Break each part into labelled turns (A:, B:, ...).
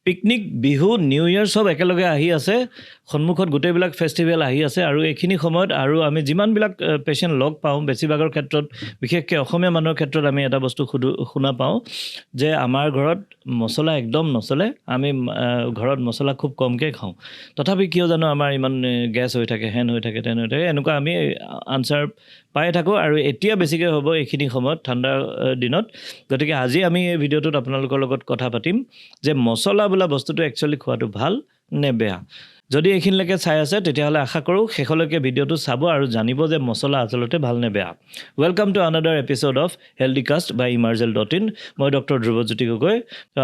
A: Picnic Bihu new ইয়াৰ সব একেলগে আহি আছে সন্মুখত গোটেইবিলাক ফেষ্টিভেল আহি আছে আৰু এইখিনি সময়ত আৰু আমি যিমানবিলাক পেচেণ্ট লগ পাওঁ বেছিভাগৰ ক্ষেত্ৰত বিশেষকৈ অসমীয়া মানুহৰ ক্ষেত্ৰত আমি এটা বস্তু শুনা পাওঁ যে আমাৰ ঘৰত মছলা একদম নচলে আমি ঘৰত মছলা খুব কমকৈ খাওঁ তথাপি কিয় জানো আমাৰ ইমান গেছ হৈ থাকে হেন হৈ থাকে তেন হৈ থাকে এনেকুৱা আমি আনচাৰ পাই থাকোঁ আৰু এতিয়া বেছিকৈ হ'ব এইখিনি সময়ত ঠাণ্ডাৰ দিনত গতিকে আজি আমি এই ভিডিঅ'টোত আপোনালোকৰ লগত কথা পাতিম যে মছলা বোলা বস্তুটো একচুৱেলি খোৱাটো ভাল নে বেয়া যদি এইখিনিলৈকে চাই আছে তেতিয়াহ'লে আশা কৰোঁ শেষলৈকে ভিডিঅ'টো চাব আৰু জানিব যে মছলা আচলতে ভাল নে বেয়া welcome to another episode of healthcast by ইমাৰ্জেল.in মই ডক্টৰ ধ্ৰুৱজ্যোতি গগৈ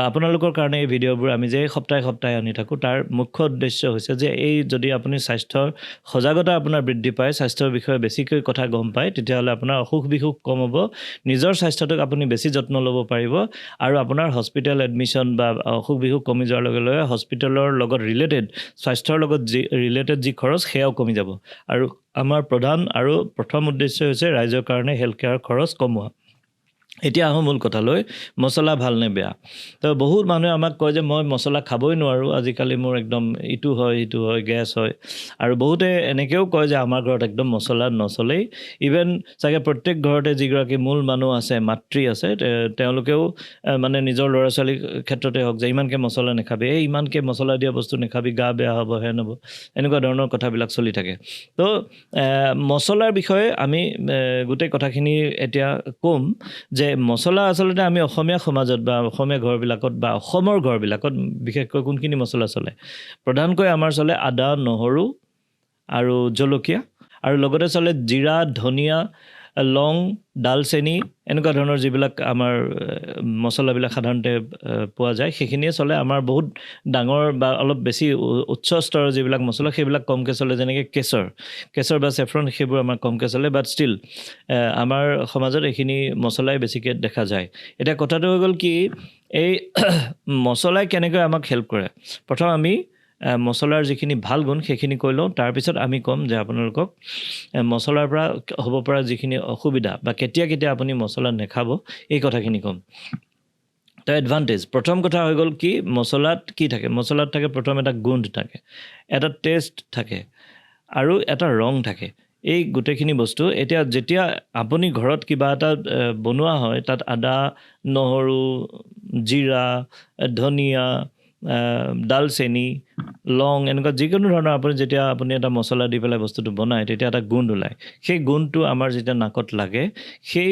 A: আপোনালোকৰ কাৰণে এই ভিডিঅ'বোৰ আমি যে সপ্তাহে সপ্তাহে আনি থাকোঁ তাৰ মুখ্য উদ্দেশ্য হৈছে যে এই যদি আপুনি স্বাস্থ্যৰ সজাগতা আপোনাৰ বৃদ্ধি পায় স্বাস্থ্যৰ বিষয়ে বেছিকৈ কথা গম পায় তেতিয়াহ'লে আপোনাৰ অসুখ বিসুখ কম হ'ব নিজৰ স্বাস্থ্যটোক আপুনি বেছি যত্ন ল'ব পাৰিব আৰু আপোনাৰ হস্পিটেল এডমিশ্যন বা অসুখ বিসুখ কমি যোৱাৰ লগে লগে হস্পিটেলৰ লগত ৰিলেটেড স্বাস্থ্যৰ লগত যি ৰিলেটেড যি খৰচ সেয়াও কমি যাব আৰু আমাৰ প্ৰধান আৰু প্ৰথম উদ্দেশ্য হৈছে ৰাইজৰ কাৰণে হেল্থ কেয়াৰ খৰচ কমোৱা এতিয়া আহোঁ মূল কথালৈ মছলা ভাল নে বেয়া তো বহুত মানুহে আমাক কয় যে মই মছলা খাবই নোৱাৰোঁ আজিকালি মোৰ একদম ইটো হয় গেছ হয় আৰু বহুতে এনেকৈও কয় যে আমাৰ ঘৰত একদম মছলা নচলেই ইভেন চাগে প্ৰত্যেক ঘৰতে যিগৰাকী মূল মানুহ আছে মাতৃ আছে তেওঁলোকেও মানে নিজৰ ল'ৰা ছোৱালীৰ ক্ষেত্ৰতে হওক যে ইমানকৈ মছলা নাখাবি ইমানকৈ মছলা দিয়া বস্তু নাখাবি গা বেয়া হ'ব হেন হ'ব এনেকুৱা ধৰণৰ কথাবিলাক চলি থাকে তো মছলাৰ বিষয়ে আমি গোটেই কথাখিনি এতিয়া ক'ম যে মছলা আচলতে আমি অসমীয়া সমাজত বা অসমীয়া ঘৰবিলাকত বা অসমৰ ঘৰবিলাকত বিশেষকৈ কোনখিনি মছলা চলে প্ৰধানকৈ আমাৰ চলে আদা নহৰু আৰু জলকীয়া আৰু লগতে চলে জিৰা ধনিয়া লং ডালচেনি এনেকুৱা ধৰণৰ যিবিলাক আমাৰ মছলাবিলাক সাধাৰণতে পোৱা যায় সেইখিনিয়ে চলে আমাৰ বহুত ডাঙৰ বা অলপ বেছি উচ্চ স্তৰৰ যিবিলাক মছলা সেইবিলাক কমকৈ চলে যেনেকৈ কেশৰ বা চেফ্ৰন সেইবোৰ আমাৰ কমকৈ চলে বাট ষ্টিল আমাৰ সমাজত এইখিনি মছলাই বেছিকৈ দেখা যায় এতিয়া কথাটো হৈ গ'ল কি এই মছলাই কেনেকৈ আমাক হেল্প কৰে প্ৰথম আমি মছলাৰ যিখিনি ভাল গুণ সেইখিনি কৈ লওঁ তাৰপিছত আমি ক'ম যে আপোনালোকক মছলাৰ পৰা হ'ব পৰা যিখিনি অসুবিধা বা কেতিয়া আপুনি মছলা নাখাব এই কথাখিনি ক'ম তো এডভান্টেজ প্ৰথম কথা হৈ গ'ল কি মছলাত কি থাকে মছলাত থাকে প্ৰথম এটা গোন্ধ থাকে এটা টেষ্ট থাকে আৰু এটা ৰং থাকে এই গোটেইখিনি বস্তু এতিয়া যেতিয়া আপুনি ঘৰত কিবা এটা বনোৱা হয় তাত আদা নহৰু জিৰা ধনিয়া ডালচেনি লং এনেকুৱা যিকোনো ধৰণৰ যেতিয়া আপুনি এটা মছলা দি পেলাই বস্তুটো বনায় তেতিয়া এটা গোন্ধ ওলায় সেই গোন্ধটো আমাৰ যেতিয়া নাকত লাগে সেই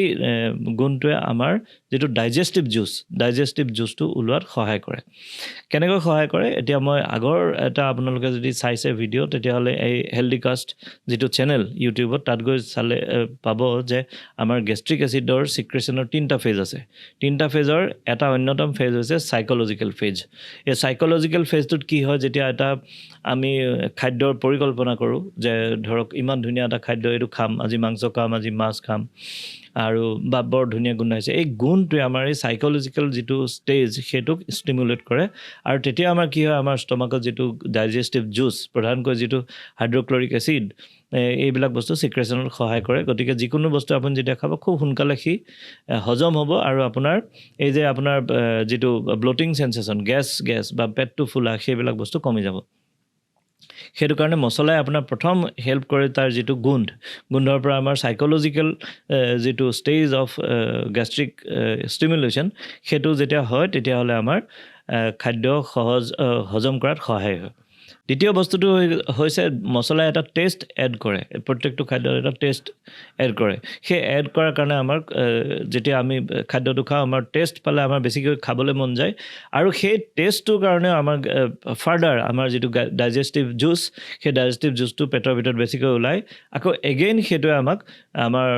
A: গোন্ধটোৱে আমাৰ যিটো ডাইজেষ্টিভ জুচটো ওলোৱাত সহায় কৰে কেনেকৈ সহায় কৰে এতিয়া মই আগৰ এটা আপোনালোকে যদি চাইছে ভিডিঅ' তেতিয়াহ'লে এই হেল্ডিকাষ্ট যিটো চেনেল ইউটিউবত তাত গৈ চালে পাব যে আমাৰ গেষ্ট্ৰিক এচিডৰ চিক্ৰেশ্যনৰ 3টা ফেজ আছে 3টা ফেজৰ এটা অন্যতম ফেজ হৈছে চাইক'লজিকেল ফেজ এই চাইক'লজিকেল ফেজটোত কি হয় যেতিয়া এটা আমি খাদ্যৰ পৰিকল্পনা কৰোঁ যে ধৰক ইমান ধুনীয়া এটা খাদ্য এইটো খাম আজি মাংস খাম আজি মাছ খাম আৰু বা বৰ ধুনীয়া গোন্ধাইছে এই গুণটোৱে আমাৰ এই চাইক'লজিকেল যিটো ষ্টেজ সেইটোক ষ্টিমুলেট কৰে আৰু তেতিয়া আমাৰ কি হয় আমাৰ ষ্টমাকত যিটো ডাইজেষ্টিভ জুচ প্ৰধানকৈ যিটো হাইড্ৰক্লৰিক এচিড এইবিলাক বস্তু চিক্ৰেশ্যনত সহায় কৰে গতিকে যিকোনো বস্তু আপুনি যেতিয়া খাব খুব সোনকালে সি হজম হ'ব আৰু আপোনাৰ এই যে আপোনাৰ যিটো ব্লটিং সেন্সেশ্যন গেছ বা পেটটো ফুলা সেইবিলাক বস্তু কমি যাব সেইটো কাৰণে মছলাই আপোনাৰ প্ৰথম হেল্প কৰে তাৰ যিটো গোন্ধৰ পৰা আমাৰ চাইক'লজিকেল যিটো ষ্টেজ অফ গেষ্ট্ৰিক ষ্টিমুলেশ্যন সেইটো যেতিয়া হয় তেতিয়াহ'লে আমাৰ খাদ্য হজম কৰাত সহায় হয় দ্বিতীয় বস্তুটো হৈছে মছলাই এটা টেষ্ট এড কৰে প্ৰত্যেকটো খাদ্যত এটা টেষ্ট এড কৰে সেই এড কৰাৰ কাৰণে আমাৰ যেতিয়া আমি খাদ্যটো খাওঁ আমাৰ টেষ্ট পালে আমাৰ বেছিকৈ খাবলৈ মন যায় আৰু সেই টেষ্টটোৰ কাৰণে আমাৰ ফাৰ্ডাৰ আমাৰ যিটো ডাইজেষ্টিভ জুচ সেই ডাইজেষ্টিভ জুচটো পেটৰ ভিতৰত বেছিকৈ ওলায় আকৌ এগেইন সেইটোৱে আমাক আমাৰ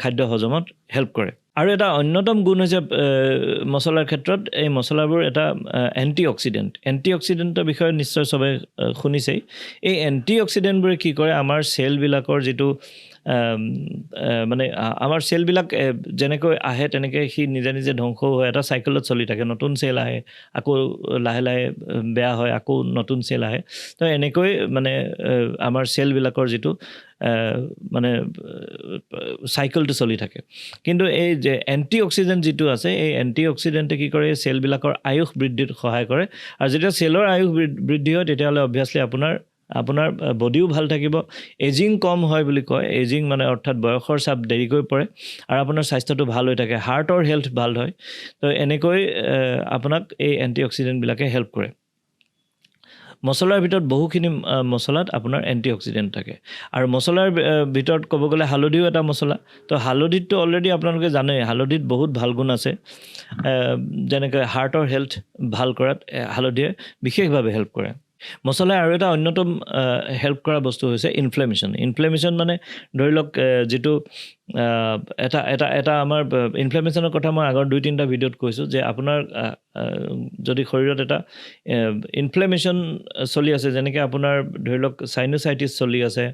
A: খাদ্য হজমত হেল্প কৰে আৰু এটা অন্যতম গুণ হৈছে মছলাৰ ক্ষেত্ৰত এই মছলাবোৰ এটা এণ্টিঅক্সিডেণ্টৰ বিষয়ে নিশ্চয় চবে শুনিছেই এই এণ্টিঅক্সিডেণ্টবোৰে কি কৰে আমাৰ চেলবিলাকৰ যিটো মানে আমাৰ চেলবিলাক যেনেকৈ আহে তেনেকৈ সি নিজে নিজে ধ্বংস হৈ এটা চাইকেলত চলি থাকে নতুন চেল আহে আকৌ লাহে লাহে বেয়া হয় আকৌ নতুন চেল আহে তো এনেকৈ মানে আমাৰ চেলবিলাকৰ যিটো মানে চাইকেলটো চলি থাকে কিন্তু এই যে এণ্টি অক্সিডেণ্ট যিটো আছে এই এণ্টি অক্সিডেণ্টে কি কৰে চেলবিলাকৰ আয়ুস বৃদ্ধিত সহায় কৰে আৰু যেতিয়া চেলৰ আয়ুস বৃদ্ধি হয় তেতিয়াহ'লে অবভিয়াছলি আপোনাৰ বডিও ভাল থাকিব এজিং কম হয় বুলি কয় এজিং মানে অৰ্থাৎ বয়সৰ চাপ দেৰিকৈ পৰে আৰু আপোনাৰ স্বাস্থ্যটো ভাল হৈ থাকে হাৰ্টৰ হেল্থ ভাল হয় তো এনেকৈ আপোনাক এই এণ্টি অক্সিডেণ্টবিলাকে হেল্প কৰে মছলাৰ ভিতৰত বহুখিনি মছলাত আপোনাৰ এণ্টি অক্সিডেণ্ট থাকে আৰু মছলাৰ ভিতৰত ক'ব গ'লে হালধিও এটা মছলা তো হালধিতটো অলৰেডি আপোনালোকে জানে হালধিত বহুত ভাল গুণ আছে যেনেকৈ হাৰ্টৰ হেল্থ ভাল কৰাত হালধিয়ে বিশেষভাৱে হেল্প কৰে মছলাই আৰু এটা অন্যতম হেল্প কৰা বস্তু হৈছে ইনফ্লেমেশ্যন মানে ধৰি লওক যিটো এটা আমাৰ ইনফ্লেমেশ্যনৰ কথা মই আগৰ 2-3টা ভিডিঅ'ত কৈছোঁ যে আপোনাৰ যদি শৰীৰত এটা ইনফ্লেমেশ্যন চলি আছে যেনেকৈ আপোনাৰ ধৰি লওক চাইনোচাইটিছ চলি আছে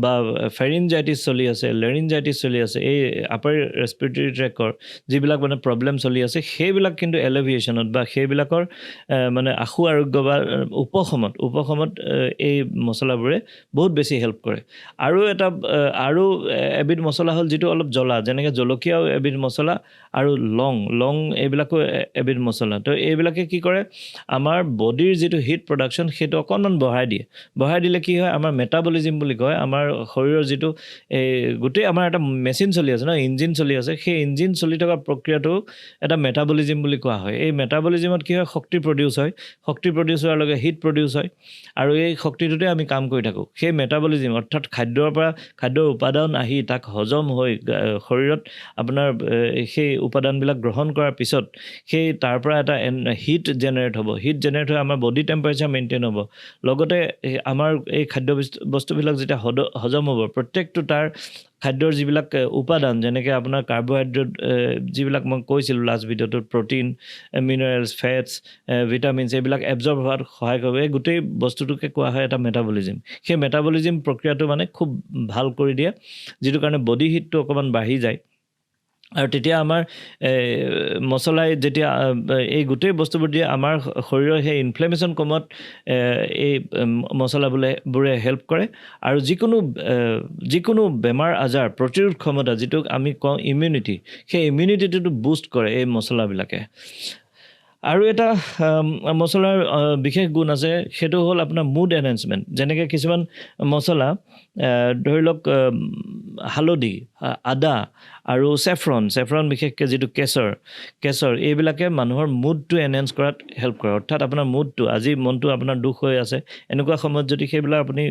A: বা ফেৰিনজাইটিছ চলি আছে লেৰিনজাইটিছ চলি আছে এই আপাৰ ৰেছপিৰেটৰী ট্ৰেকৰ যিবিলাক মানে প্ৰব্লেম চলি আছে সেইবিলাক কিন্তু এলেভিয়েশ্যনত বা সেইবিলাকৰ মানে আশু আৰোগ্য বা উপশমত এই মছলাবোৰে বহুত বেছি হেল্প কৰে আৰু এবিধ মছলা হ'ল যিটো অলপ জ্বলা যেনেকৈ জলকীয়াও এবিধ মছলা আৰু লং এইবিলাকো এবিধ মছলা তো এইবিলাকে কি কৰে আমাৰ বডিৰ যিটো হিট প্ৰডাকশ্যন সেইটো অকণমান বঢ়াই দিলে কি হয় আমাৰ মেটাবলিজিম বুলি কয় আমাৰ শৰীৰৰ যিটো এই গোটেই আমাৰ এটা মেচিন চলি আছে ন ইঞ্জিন চলি আছে সেই ইঞ্জিন চলি থকা প্ৰক্ৰিয়াটো এটা মেটাবলিজিম বুলি কোৱা হয় এই মেটাবলিজিমত কি হয় শক্তি প্ৰডিউচ হোৱাৰ লগে হিট প্ৰডিউচ হয় আৰু এই শক্তিটোতে আমি কাম কৰি থাকোঁ সেই মেটাবলিজিম অৰ্থাৎ খাদ্যৰ উপাদান আহি তাক হজম হৈ শৰীৰত আপোনাৰ সেই উপাদানবিলাক গ্ৰহণ কৰাৰ পিছত সেই তাৰ পৰা এটা হিট জেনেৰেট হ'ব হিট জেনেৰেট হৈ আমাৰ বডি টেম্পাৰেচাৰ মেইনটেইন হ'ব লগতে আমাৰ এই খাদ্য বস্তুবিলাক যেতিয়া হজম হ'ব প্ৰত্যেকটো তাৰ খাদ্যৰ যিবিলাক উপাদান যেনেকৈ আপোনাৰ কাৰ্বহাইড্ৰেট যিবিলাক মই কৈছিলোঁ লাষ্ট ভিডিঅ'টোত প্ৰ'টিন মিনাৰেলছ ফেটছ ভিটামিনছ এইবিলাক এবজৰ্ব হোৱাত সহায় কৰিব এই গোটেই বস্তুটোকে কোৱা হয় এটা মেটাবলিজিম সেই মেটাবলিজিম প্ৰক্ৰিয়াটো মানে খুব ভাল কৰি দিয়ে যিটো কাৰণে বডি হিটটো অকণমান বাঢ়ি যায় আৰু তেতিয়া আমাৰ মছলাই যেতিয়া এই গোটেই বস্তুবোৰ দিয়ে আমাৰ শৰীৰৰ সেই ইনফ্লেমেশ্যন কমত এই মছলাবোৰে হেল্প কৰে আৰু যিকোনো বেমাৰ আজাৰ প্ৰতিৰোধ ক্ষমতা যিটোক আমি কওঁ ইমিউনিটি সেই ইমিউনিটিটো বুষ্ট কৰে এই মছলাবিলাকে আৰু এটা মছলাৰ বিশেষ গুণ আছে সেইটো হ'ল আপোনাৰ মুড এনহেঞ্চমেণ্ট যেনেকৈ কিছুমান মছলা ধৰি লওক হালধি আদা আৰু চেফ্ৰন বিশেষকৈ যিটো কেশৰ এইবিলাকে মানুহৰ মুডটো এনহেঞ্চ কৰাত হেল্প কৰে অৰ্থাৎ আপোনাৰ মুডটো আজি মনটো আপোনাৰ দুখ হৈ আছে এনেকুৱা সময়ত যদি সেইবিলাক আপুনি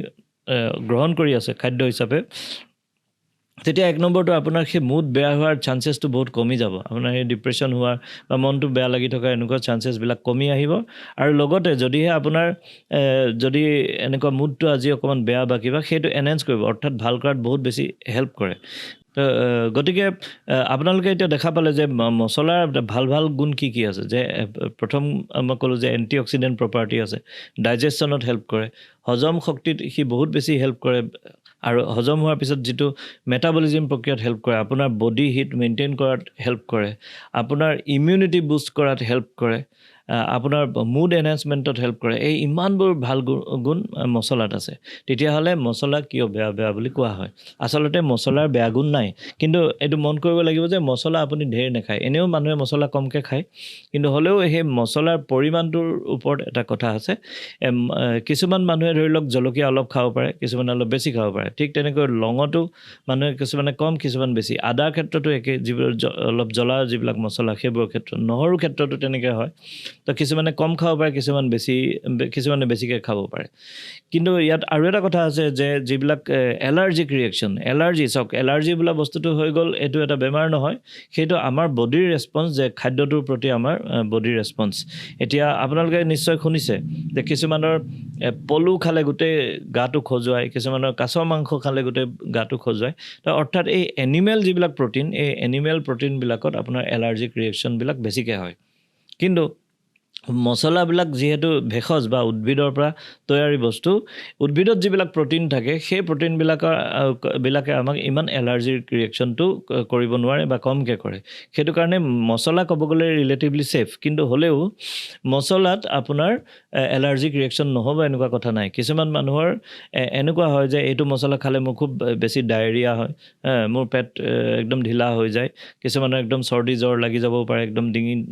A: গ্ৰহণ কৰি আছে খাদ্য হিচাপে তেতিয়া এক নম্বৰটো আপোনাৰ সেই মুড বেয়া হোৱাৰ চান্সেছটো বহুত কমি যাব আপোনাৰ সেই ডিপ্ৰেশ্যন হোৱাৰ বা মনটো বেয়া লাগি থকা এনেকুৱা চান্সেছবিলাক কমি আহিব আৰু লগতে যদিহে আপোনাৰ যদি এনেকুৱা মুডটো আজি অকণমান বেয়া বা কিবা সেইটো এনহেঞ্চ কৰিব অৰ্থাৎ ভাল কৰাত বহুত বেছি হেল্প কৰে তো গতিকে আপোনালোকে এতিয়া দেখা পালে যে মছলাৰ ভাল গুণ কি আছে যে প্ৰথম মই ক'লোঁ যে এণ্টি অক্সিডেণ্ট প্ৰপাৰ্টি আছে ডাইজেশ্যনত হেল্প কৰে হজম শক্তিত সি বহুত বেছি হেল্প কৰে আৰু হজম হোৱাৰ পিছত যিটো মেটাবলিজিম প্ৰক্ৰিয়াত হেল্প কৰে আপোনাৰ বডি হিট মেইনটেইন কৰাত হেল্প কৰে আপোনাৰ ইমিউনিটি বুষ্ট কৰাত হেল্প কৰে আপোনাৰ মুড এনহেঞ্চমেণ্টত হেল্প কৰে এই ইমানবোৰ ভাল গুণ মছলাত আছে তেতিয়াহ'লে মছলা কিয় বেয়া বুলি কোৱা হয় আচলতে মছলাৰ বেয়া গুণ নাই কিন্তু এইটো মন কৰিব লাগিব যে মছলা আপুনি ঢেৰ নাখায় এনেও মানুহে মছলা কমকৈ খায় কিন্তু হ'লেও সেই মছলাৰ পৰিমাণটোৰ ওপৰত এটা কথা আছে কিছুমান মানুহে ধৰি লওক জলকীয়া অলপ খাব পাৰে কিছুমানে অলপ বেছি খাব পাৰে ঠিক তেনেকৈ লঙতো মানুহে কিছুমানে কম কিছুমান বেছি আদাৰ ক্ষেত্ৰতো একে যিবোৰ অলপ জ্বলা যিবিলাক মছলা সেইবোৰৰ ক্ষেত্ৰত নহৰুৰ ক্ষেত্ৰতো তেনেকৈ হয় তো কিছুমানে কম খাব পাৰে কিছুমানে বেছিকৈ খাব পাৰে কিন্তু ইয়াত আৰু এটা কথা আছে যে যিবিলাক এলাৰ্জি বোলা বস্তুটো হৈ গ'ল এইটো এটা বেমাৰ নহয় সেইটো আমাৰ বডিৰ ৰেছপন্স যে খাদ্যটোৰ প্ৰতি আমাৰ বডিৰ ৰেছপন্স এতিয়া আপোনালোকে নিশ্চয় শুনিছে যে কিছুমানৰ পলু খালে গোটেই গাটো খজুৱায় কিছুমানৰ কাছ মাংস খালে গোটেই গাটো খজুৱায় তো অৰ্থাৎ এই এনিমেল যিবিলাক প্ৰ'টিন এই এনিমেল প্ৰ'টিনবিলাকত আপোনাৰ এলাৰ্জিক ৰিয়েকশ্যনবিলাক বেছিকৈ হয় কিন্তু মছলাবিলাক যিহেতু ভেষজ বা উদ্ভিদৰ পৰা তৈয়াৰী বস্তু, উদ্ভিদত যিবিলাক প্ৰ'টিন থাকে সেই প্ৰ'টিনবিলাকে আমাক ইমান এলাৰ্জিৰ ৰিয়েকশ্যনটো কৰিব নোৱাৰে বা কমকৈ কৰে। সেইটো কাৰণে মছলা ক'ব গ'লে ৰিলেটিভলি ছেফ, কিন্তু হ'লেও মছলাত আপোনাৰ এলাৰ্জিক ৰিয়েকশ্যন নহ'ব এনেকুৱা কথা নাই। কিছুমান মানুহৰ এনেকুৱা হয় যে এইটো মছলা খালে মোৰ খুব বেছি ডায়েৰিয়া হয়, মোৰ পেট একদম ঢিলা হৈ যায়, কিছুমানৰ একদম চৰ্দি জ্বৰ লাগি যাব পাৰে, একদম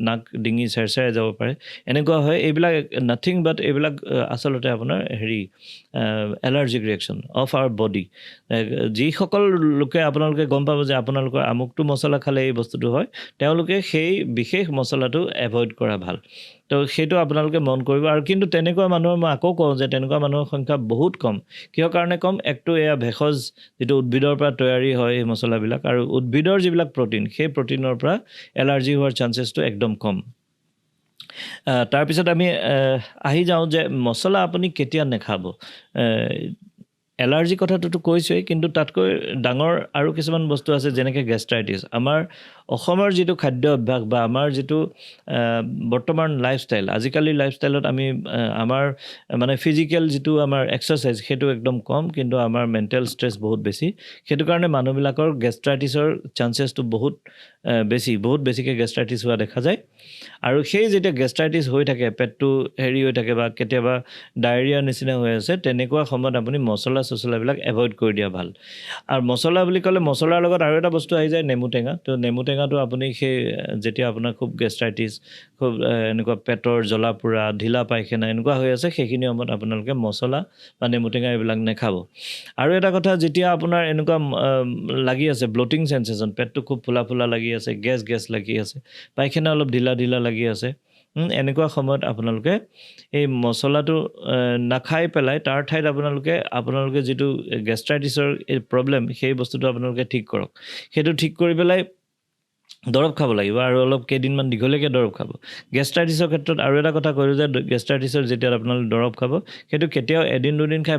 A: নাক ডিঙি চেৰচেৰাই যাব পাৰে, এনেকুৱা হয়। এইবিলাক নাথিং বাট এইবিলাক আচলতে আপোনাৰ allergic reaction of our body. যিসকল লোকে আপোনালোকে গম পাব যে আপোনালোকৰ আমুকটো মছলা খালে এই বস্তুটো হয়, তেওঁলোকে সেই বিশেষ মছলাটো এভইড কৰা ভাল। তো সেইটো আপোনালোকে মন কৰিব। আৰু কিন্তু তেনেকুৱা মানুহৰ মই আকৌ কওঁ যে তেনেকুৱা মানুহৰ সংখ্যা বহুত কম। কিহৰ কাৰণে কম? একটো এয়া ভেষজ যিটো উদ্ভিদৰ পৰা তৈয়াৰী হয় এই মছলাবিলাক, আৰু উদ্ভিদৰ যিবিলাক প্ৰ'টিন সেই প্ৰ'টিনৰ পৰা এলাৰ্জি হোৱাৰ চান্সেছটো একদম কম। তাৰপিছত আমি আহি যাওঁ যে মছলা আপুনি কেতিয়া নাখাব। এলাৰ্জি কথাটোতো কৈছোৱেই, কিন্তু তাতকৈ ডাঙৰ আৰু কিছুমান বস্তু আছে যেনেকৈ গেষ্ট্ৰাইটিছ। আমাৰ অসমৰ যিটো খাদ্য অভ্যাস বা আমাৰ যিটো বৰ্তমান লাইফষ্টাইল, আজিকালিৰ লাইফষ্টাইলত আমি আমাৰ মানে ফিজিকেল যিটো আমাৰ এক্সাৰচাইজ সেইটো একদম কম, কিন্তু আমাৰ মেণ্টেল ষ্ট্ৰেছ বহুত বেছি। সেইটো কাৰণে মানুহবিলাকৰ গেষ্ট্ৰাইটিছৰ চান্সেছটো বহুত বেছিকৈ গেষ্ট্ৰাইটিছ হোৱা দেখা যায়। আৰু সেই যেতিয়া গেষ্ট্ৰাইটিছ হৈ থাকে, পেটটো হেৰি হৈ থাকে বা কেতিয়াবা ডায়েৰিয়াৰ নিচিনা হৈ আছে, তেনেকুৱা সময়ত আপুনি মছলাবিলাক এভইড কৰি দিয়া ভাল। আৰু মছলা বুলি ক'লে মছলাৰ লগত আৰু এটা বস্তু আহি যায়, নেমু টেঙা। তো নেমু টেঙাটো আপুনি যেতিয়া আপোনাৰ খুব গেষ্ট্ৰাইটিছ, খুব এনেকুৱা পেটৰ জ্বলা পোৰা, ঢিলা পায়খানা এনেকুৱা হৈ আছে, সেইখিনি সময়ত আপোনালোকে মছলা বা নেমু টেঙা এইবিলাক নাখাব। আৰু এটা কথা, যেতিয়া আপোনাৰ এনেকুৱা লাগি আছে ব্লটিং চেনচেশ্যন, পেটটো খুব ফুলা লাগি আছে, গেছ লাগি আছে, পায়খানা অলপ ঢিলা লাগি আছে, এনেকুৱা সময়ত আপোনালোকে এই মছলাটো নাখাই পেলাই তাৰ ঠাইত আপোনালোকে যিটো গেষ্ট্ৰাইটিছৰ এই প্ৰব্লেম, সেই বস্তুটো আপোনালোকে ঠিক কৰক। সেইটো ঠিক কৰি পেলাই দৰৱ খাব লাগিব, আৰু অলপ কেইদিনমান দীঘলীয়াকৈ দৰৱ খাব। গেষ্ট্ৰাইটিছৰ ক্ষেত্ৰত আৰু এটা কথা কৈছোঁ যে গেষ্ট্ৰাইটিছৰ যেতিয়া আপোনালোকে দৰৱ খাব, সেইটো কেতিয়াও এদিন দুদিন খাই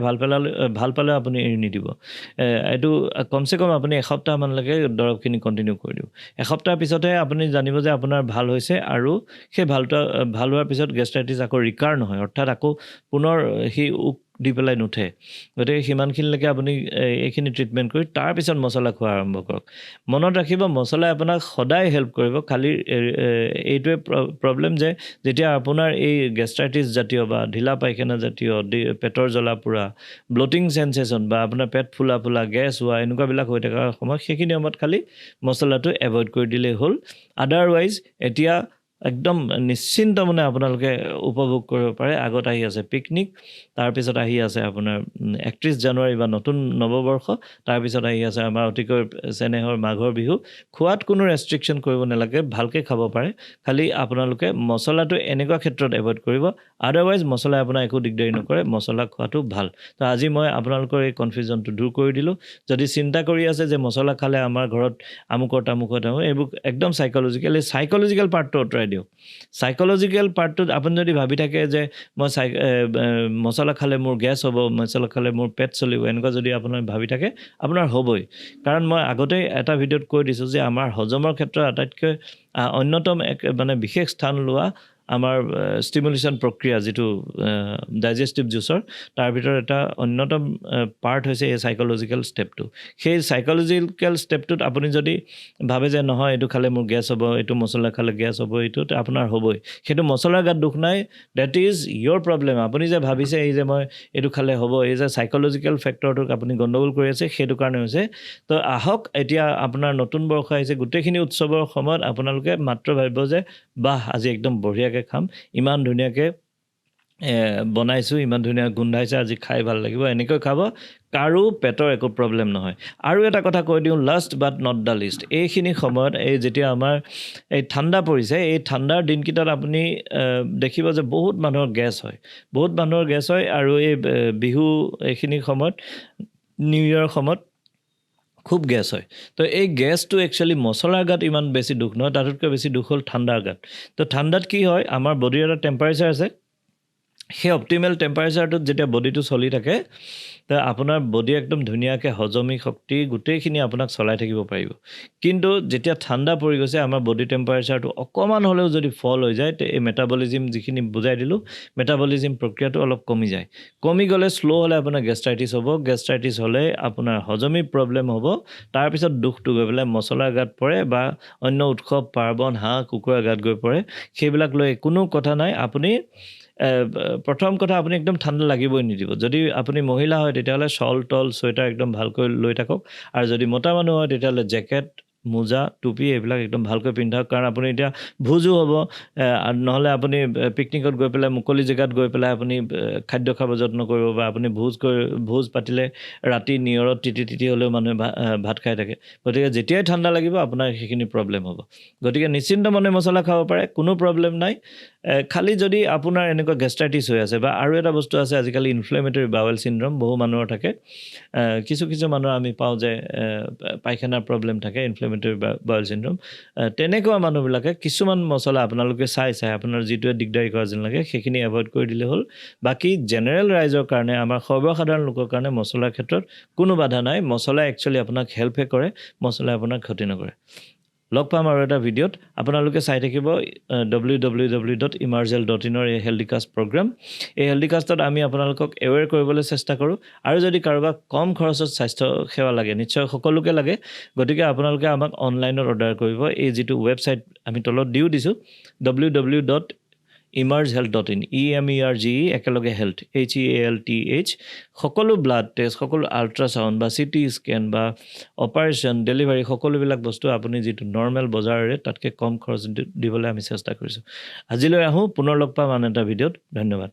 A: ভাল পালে আপুনি এৰি নিদিব। এইটো কমচে কম আপুনি এসপ্তাহমানলৈকে দৰৱখিনি কণ্টিনিউ কৰি দিব। এসপ্তাহৰ পিছতহে আপুনি জানিব যে আপোনাৰ ভাল হৈছে, আৰু সেই ভাল হোৱাৰ পিছত গেষ্ট্ৰাইটিছ আকৌ ৰিকাৰ নহয়, অৰ্থাৎ আকৌ পুনৰ সি দি পেলাই নুঠে। গতিকে সিমানখিনিলৈকে আপুনি এইখিনি ট্ৰিটমেণ্ট কৰি তাৰপিছত মছলা খোৱা আৰম্ভ কৰক। মনত ৰাখিব, মছলাই আপোনাক সদায় হেল্প কৰিব। খালি এইটোৱে প্ৰব্লেম যে যেতিয়া আপোনাৰ এই গেষ্ট্ৰাইটিছ জাতীয় বা ঢিলা পায়খানা জাতীয়, পেটৰ জ্বলা পোৰা, ব্লটিং চেনচেশ্যন বা আপোনাৰ পেট ফুলা গেছ হোৱা এনেকুৱাবিলাক হৈ থকাৰ সময়ত, সেইখিনি সময়ত খালি মছলাটো এভইড কৰি দিলেই হ'ল। আদাৰৱাইজ এতিয়া একদম নিশ্চিন্ত মানে আপোনালোকে উপভোগ কৰিব পাৰে। আগত আহি আছে পিকনিক, তাৰপিছত আহি আছে আপোনাৰ 31 জানুৱাৰী বা নতুন নৱবৰ্ষ, তাৰপিছত আহি আছে আমাৰ অতিকৈ চেনেহৰ মাঘৰ বিহু। খোৱাত কোনো ৰেষ্ট্ৰিকশ্যন কৰিব নালাগে, ভালকৈ খাব পাৰে। খালি আপোনালোকে মছলাটো এনেকুৱা ক্ষেত্ৰত এভইড কৰিব, আদাৰৱাইজ মছলাই আপোনাৰ একো দিগদাৰী নকৰে, মছলা খোৱাটো ভাল। তো আজি মই আপোনালোকৰ এই কনফিউজনটো দূৰ কৰি দিলোঁ। যদি চিন্তা কৰি আছে যে মছলা খালে আমাৰ ঘৰত আমুকত এইবোৰ একদম চাইক'লজিকেল পাৰ্টটো আঁতৰাই দিয়ক। চাইক'লজিকেল পাৰ্টটোত আপুনি যদি ভাবি থাকে যে মই মছলা খালে মোৰ গেছ হ'ব, মছলা খালে মোৰ পেট চলিব, এনেকুৱা যদি আপোনাৰ ভাবি থাকে, আপোনাৰ হ'বই। কাৰণ মই আগতেই এটা ভিডিঅ'ত কৈ দিছোঁ যে আমাৰ হজমৰ ক্ষেত্ৰত আটাইতকৈ অন্যতম মানে বিশেষ স্থান লোৱা আমাৰ ষ্টিমুলেশ্যন প্ৰক্ৰিয়া, যিটো ডাইজেষ্টিভ জুচৰ, তাৰ ভিতৰত এটা অন্যতম পাৰ্ট হৈছে এই চাইক'লজিকেল ষ্টেপটো। সেই চাইক'লজিকেল ষ্টেপটোত আপুনি যদি ভাবে যে নহয় এইটো খালে মোৰ গেছ হ'ব, এইটো মছলা খালে গেছ হ'ব, এইটোত আপোনাৰ হ'বই, সেইটো মছলাৰ গাত দুখ নাই, ডেট ইজ ইয়'ৰ প্ৰব্লেম। আপুনি যে ভাবিছে এই যে মই এইটো খালে হ'ব, এই যে চাইক'লজিকেল ফেক্টৰটোক আপুনি গণ্ডগোল কৰি আছে, সেইটো কাৰণে হৈছে। তো আহক, এতিয়া আপোনাৰ নতুন বৰ্ষ আহিছে, গোটেইখিনি উৎসৱৰ সময়ত আপোনালোকে মাত্ৰ ভাবিব যে বাহ, আজি একদম বঢ়িয়াকৈ খাম, ইমান ধুনীয়াকৈ বনাইছোঁ, ইমান ধুনীয়া গোন্ধাইছে, আজি খাই ভাল লাগিব, এনেকৈ খাব, কাৰো পেটৰ একো প্ৰব্লেম নহয়। আৰু এটা কথা কৈ দিওঁ, last but not the least, এইখিনি সময়ত যেতিয়া আমাৰ এই ঠাণ্ডা পৰিছে, এই ঠাণ্ডাৰ দিনকেইটাত আপুনি দেখিব যে বহুত মানুহৰ গেছ হয়, আৰু এই বিহু এইখিনি সময়ত, নিউ ইয়েৰৰ সময়ত খুব গেছ হয়। তো এই গেছটো একচুৱেলি মছলাৰ গাত ইমান বেছি দুখ নহয়, তাতকৈ বেছি দুখ হ'ল ঠাণ্ডাৰ গাত। তো ঠাণ্ডাত কি হয়, আমাৰ বডিৰ এটা টেম্পাৰেচাৰ আছে, সেই অপটিমেল টেম্পাৰেচাৰটোত যেতিয়া বডিটো চলি থাকে তো আপোনাৰ বডি একদম ধুনীয়াকৈ হজমি শক্তি গোটেইখিনি আপোনাক চলাই থাকিব পাৰিব কিন্তু যেতিয়া ঠাণ্ডা পৰি গৈছে আমাৰ বডি টেম্পাৰেচাৰটো অকণমান হ'লেও যদি ফল হৈ যায় তে এই মেটাবলিজিম যিখিনি বুজাই দিলোঁ মেটাবলিজিম প্ৰক্ৰিয়াটো অলপ কমি যায় কমি গ'লে শ্ল' হ'লে আপোনাৰ গেষ্ট্ৰাইটিছ হ'ব গেষ্ট্ৰাইটিছ হ'লে আপোনাৰ হজমি প্ৰব্লেম হ'ব তাৰপিছত দুখটো গৈ পেলাই মছলাৰ গাত পৰে বা অন্য উৎসৱ পাৰ্বণ হাঁহ কুকুৰাৰ গাত গৈ পৰে সেইবিলাক লৈ কোনো কথা নাই আপুনি প্ৰথম কথা আপুনি একদম ঠাণ্ডা লাগিবই নিদিব যদি আপুনি মহিলা হয় তেতিয়াহ'লে শ্বল টল চুৱেটাৰ একদম ভালকৈ লৈ থাকক আৰু যদি মতা মানুহ হয় তেতিয়াহ'লে জেকেট মোজা টুপি এইবিলাক একদম ভালকৈ পিন্ধক কাৰণ আপুনি এতিয়া ভোজো হ'ব আৰু নহ'লে আপুনি পিকনিকত গৈ পেলাই মুকলি জেগাত গৈ পেলাই আপুনি খাদ্য খাব যত্ন কৰিব বা আপুনি ভোজ পাতিলে ৰাতি নিয়ৰত তিতি হ'লেও মানুহে ভাত খাই থাকে গতিকে যেতিয়াই ঠাণ্ডা লাগিব আপোনাৰ সেইখিনি প্ৰব্লেম হ'ব গতিকে নিশ্চিন্ত মনে মছলা খাব পাৰে কোনো প্ৰব্লেম নাই খালি যদি আপোনাৰ এনেকুৱা গেষ্ট্ৰাইটিছ হৈ আছে বা আৰু এটা বস্তু আছে আজিকালি ইনফ্লেমেটৰী বাৱেল চিণ্ড্ৰম বহু মানুহৰ থাকে কিছু মানুহৰ আমি পাওঁ যে পায়খানাৰ প্ৰব্লেম থাকে ইনফ্লেমেটৰী বাৱেল চিণ্ড্ৰম তেনেকুৱা মানুহবিলাকে কিছুমান মছলা আপোনালোকে চাই আপোনাৰ যিটোৱে দিগদাৰী কৰা যেন লাগে সেইখিনি এভইড কৰি দিলে হ'ল বাকী জেনেৰেল ৰাইজৰ কাৰণে আমাৰ সৰ্বসাধাৰণ লোকৰ কাৰণে মছলাৰ ক্ষেত্ৰত কোনো বাধা নাই মছলা একচুৱেলি আপোনাক হেল্পহে কৰে মছলাই আপোনাক ক্ষতি নকৰে লগ পাম আৰু এটা ভিডিঅ'ত আপোনালোকে চাই থাকিব www.emergel.in এই হেল্ডিকাষ্ট প্ৰগ্ৰাম এই হেল্ডিকাষ্টত আমি আপোনালোকক এৱেৰ কৰিবলৈ চেষ্টা কৰোঁ আৰু যদি কাৰোবাক কম খৰচত স্বাস্থ্য সেৱা লাগে নিশ্চয় সকলোকে লাগে গতিকে আপোনালোকে আমাক অনলাইনত অৰ্ডাৰ কৰিব এই যিটো ৱেবছাইট আমি তলত দিছোঁ www.emergehealth.in EMERGE একেলগে হেল্থ HEALTH সকলো ব্লাড টেষ্ট সকলো আল্ট্ৰাছাউণ্ড বা CT স্কেন বা অপাৰেশ্যন ডেলিভাৰী সকলোবিলাক বস্তু আপুনি যিটো নৰ্মেল বজাৰেৰে তাতকৈ কম খৰচ দিবলৈ আমি চেষ্টা কৰিছোঁ আজিলৈ আহোঁ পুনৰ লগ পাম আন এটা ভিডিঅ'ত ধন্যবাদ